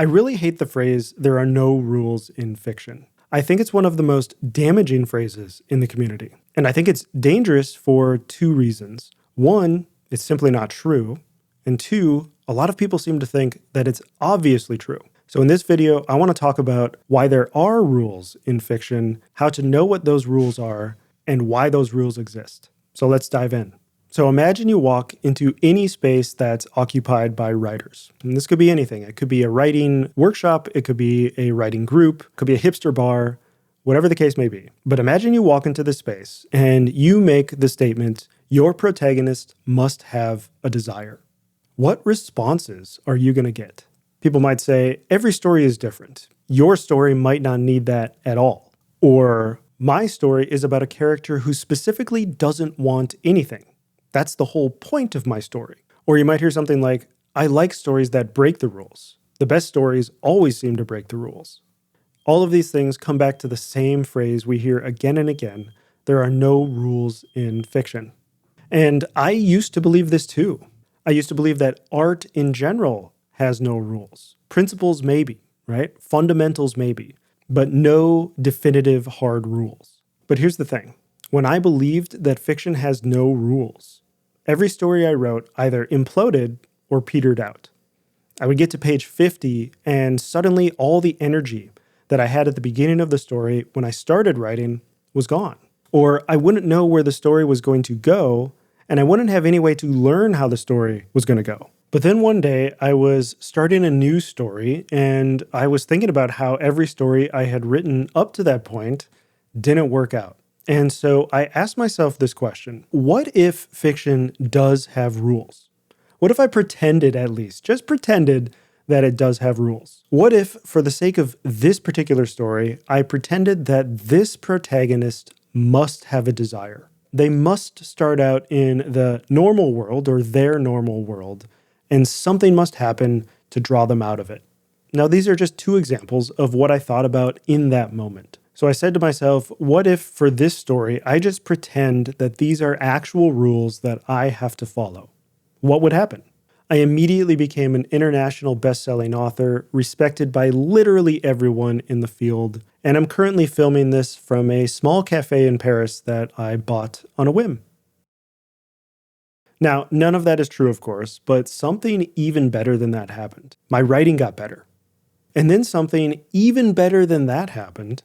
I really hate the phrase, there are no rules in fiction. I think it's one of the most damaging phrases in the community. And I think it's dangerous for two reasons. One, it's simply not true. And two, a lot of people seem to think that it's obviously true. So in this video, I want to talk about why there are rules in fiction, how to know what those rules are, and why those rules exist. So let's dive in. So imagine you walk into any space that's occupied by writers. And this could be anything. It could be a writing workshop, it could be a writing group, it could be a hipster bar, whatever the case may be. But imagine you walk into this space and you make the statement, your protagonist must have a desire. What responses are you going to get? People might say, every story is different. Your story might not need that at all. Or, my story is about a character who specifically doesn't want anything. That's the whole point of my story. Or you might hear something like, I like stories that break the rules. The best stories always seem to break the rules. All of these things come back to the same phrase we hear again and again. There are no rules in fiction. And I used to believe this too. I used to believe that art in general has no rules. Principles maybe, right? Fundamentals maybe, but no definitive hard rules. But here's the thing. When I believed that fiction has no rules, every story I wrote either imploded or petered out. I would get to page 50 and suddenly all the energy that I had at the beginning of the story when I started writing was gone. Or I wouldn't know where the story was going to go, and I wouldn't have any way to learn how the story was going to go. But then one day I was starting a new story and I was thinking about how every story I had written up to that point didn't work out. And so I asked myself this question, what if fiction does have rules? What if I pretended at least, just pretended that it does have rules? What if, for the sake of this particular story, I pretended that this protagonist must have a desire? They must start out in the normal world or their normal world, and something must happen to draw them out of it. Now, these are just two examples of what I thought about in that moment. So I said to myself, what if for this story, I just pretend that these are actual rules that I have to follow? What would happen? I immediately became an international best-selling author, respected by literally everyone in the field, and I'm currently filming this from a small cafe in Paris that I bought on a whim. Now, none of that is true, of course, but something even better than that happened. My writing got better. And then something even better than that happened.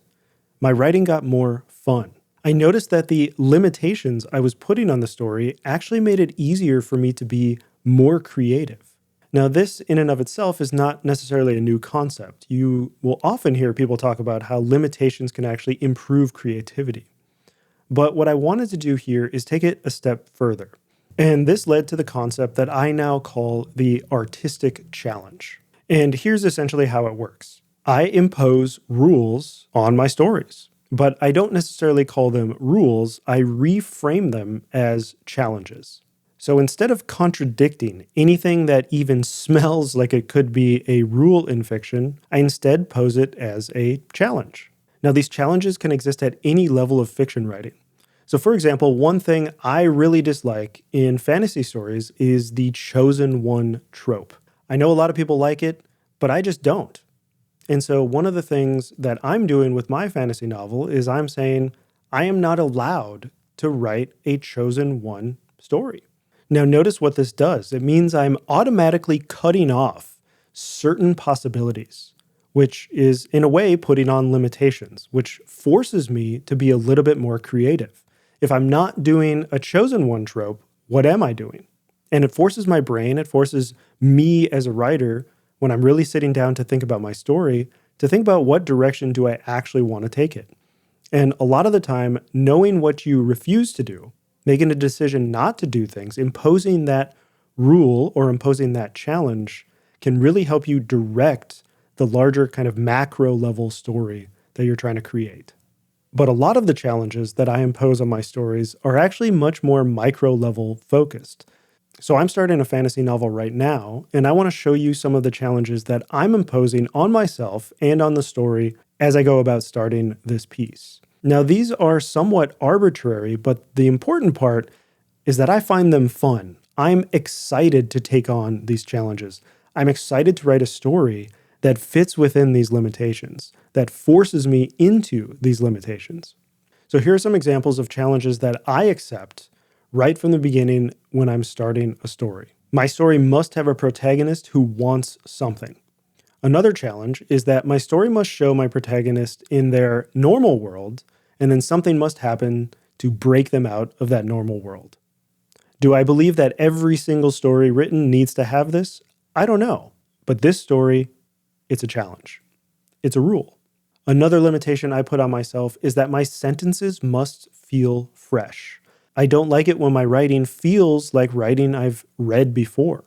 My writing got more fun. I noticed that the limitations I was putting on the story actually made it easier for me to be more creative. Now, this in and of itself is not necessarily a new concept. You will often hear people talk about how limitations can actually improve creativity. But what I wanted to do here is take it a step further. And this led to the concept that I now call the artistic challenge. And here's essentially how it works. I impose rules on my stories, but I don't necessarily call them rules. I reframe them as challenges. So instead of contradicting anything that even smells like it could be a rule in fiction, I instead pose it as a challenge. Now, these challenges can exist at any level of fiction writing. So for example, one thing I really dislike in fantasy stories is the chosen one trope. I know a lot of people like it, but I just don't. And so one of the things that I'm doing with my fantasy novel is I'm saying I am not allowed to write a chosen one story. Now notice what this does. It means I'm automatically cutting off certain possibilities, which is in a way putting on limitations, which forces me to be a little bit more creative. If I'm not doing a chosen one trope, what am I doing? And it forces my brain, it forces me as a writer, when I'm really sitting down to think about my story, to think about what direction do I actually want to take it. And a lot of the time, knowing what you refuse to do, making a decision not to do things, imposing that rule or imposing that challenge can really help you direct the larger kind of macro level story that you're trying to create. But a lot of the challenges that I impose on my stories are actually much more micro level focused. So I'm starting a fantasy novel right now, and I want to show you some of the challenges that I'm imposing on myself and on the story as I go about starting this piece. Now, these are somewhat arbitrary, but the important part is that I find them fun. I'm excited to take on these challenges. I'm excited to write a story that fits within these limitations, that forces me into these limitations. So here are some examples of challenges that I accept right from the beginning when I'm starting a story. My story must have a protagonist who wants something. Another challenge is that my story must show my protagonist in their normal world, and then something must happen to break them out of that normal world. Do I believe that every single story written needs to have this? I don't know. But this story, it's a challenge. It's a rule. Another limitation I put on myself is that my sentences must feel fresh. I don't like it when my writing feels like writing I've read before.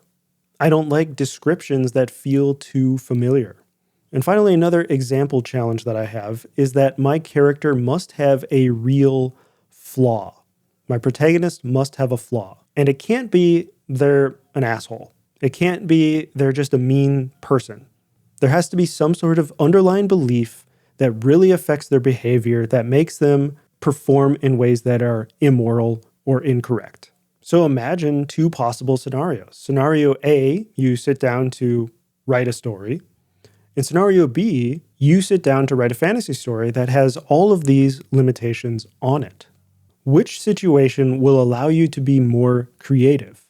I don't like descriptions that feel too familiar. And finally, another example challenge that I have is that my character must have a real flaw. My protagonist must have a flaw. And it can't be they're an asshole. It can't be they're just a mean person. There has to be some sort of underlying belief that really affects their behavior, that makes them perform in ways that are immoral or incorrect. So imagine two possible scenarios. Scenario A, you sit down to write a story. In scenario B, you sit down to write a fantasy story that has all of these limitations on it. Which situation will allow you to be more creative?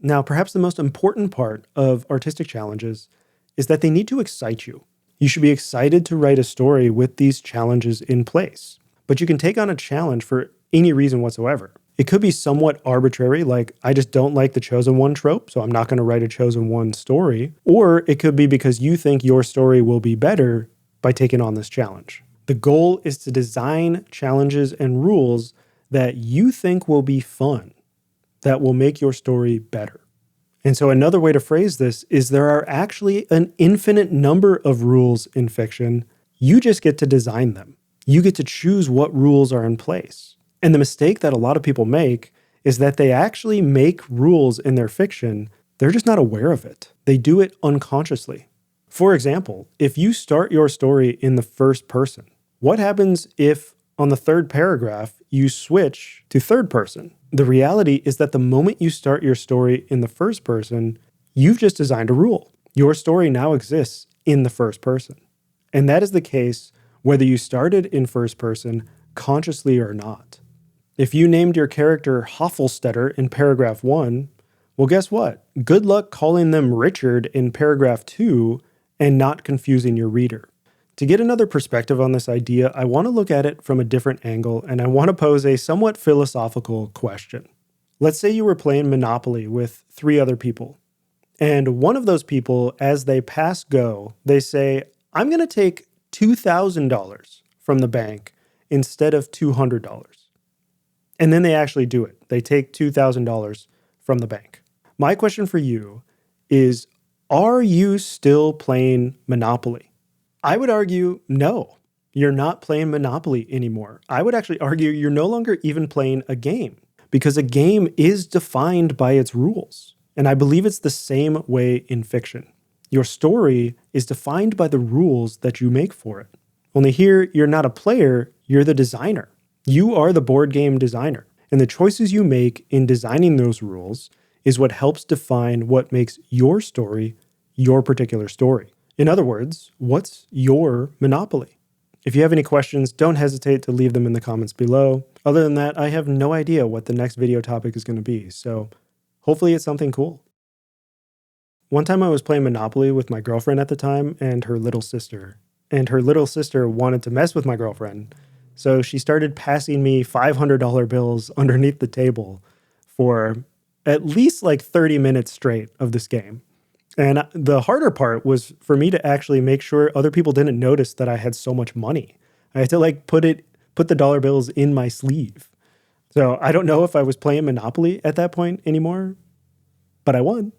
Now, perhaps the most important part of artistic challenges is that they need to excite you. You should be excited to write a story with these challenges in place. But you can take on a challenge for any reason whatsoever. It could be somewhat arbitrary, like I just don't like the chosen one trope, so I'm not going to write a chosen one story. Or it could be because you think your story will be better by taking on this challenge. The goal is to design challenges and rules that you think will be fun, that will make your story better. And so another way to phrase this is there are actually an infinite number of rules in fiction. You just get to design them. You get to choose what rules are in place. And the mistake that a lot of people make is that they actually make rules in their fiction. They're just not aware of it. They do it unconsciously. For example, if you start your story in the first person, what happens if on the third paragraph you switch to third person? The reality is that the moment you start your story in the first person, you've just designed a rule. Your story now exists in the first person. And that is the case whether you started in first person consciously or not. If you named your character Hoffelstetter in paragraph 1, well, guess what? Good luck calling them Richard in paragraph 2 and not confusing your reader. To get another perspective on this idea, I want to look at it from a different angle, and I want to pose a somewhat philosophical question. Let's say you were playing Monopoly with 3 other people, and one of those people, as they pass go, they say, I'm going to take $2,000 from the bank instead of $200. And then they actually do it. They take $2,000 from the bank. My question for you is, are you still playing Monopoly? I would argue, no, you're not playing Monopoly anymore. I would actually argue you're no longer even playing a game, because a game is defined by its rules. And I believe it's the same way in fiction. Your story is defined by the rules that you make for it. Only here, you're not a player, you're the designer. You are the board game designer. And the choices you make in designing those rules is what helps define what makes your story your particular story. In other words, what's your Monopoly? If you have any questions, don't hesitate to leave them in the comments below. Other than that, I have no idea what the next video topic is going to be, so hopefully it's something cool. One time I was playing Monopoly with my girlfriend at the time and her little sister. And her little sister wanted to mess with my girlfriend, so she started passing me $500 bills underneath the table for at least like 30 minutes straight of this game. And the harder part was for me to actually make sure other people didn't notice that I had so much money. I had to like put the dollar bills in my sleeve. So I don't know if I was playing Monopoly at that point anymore, but I won.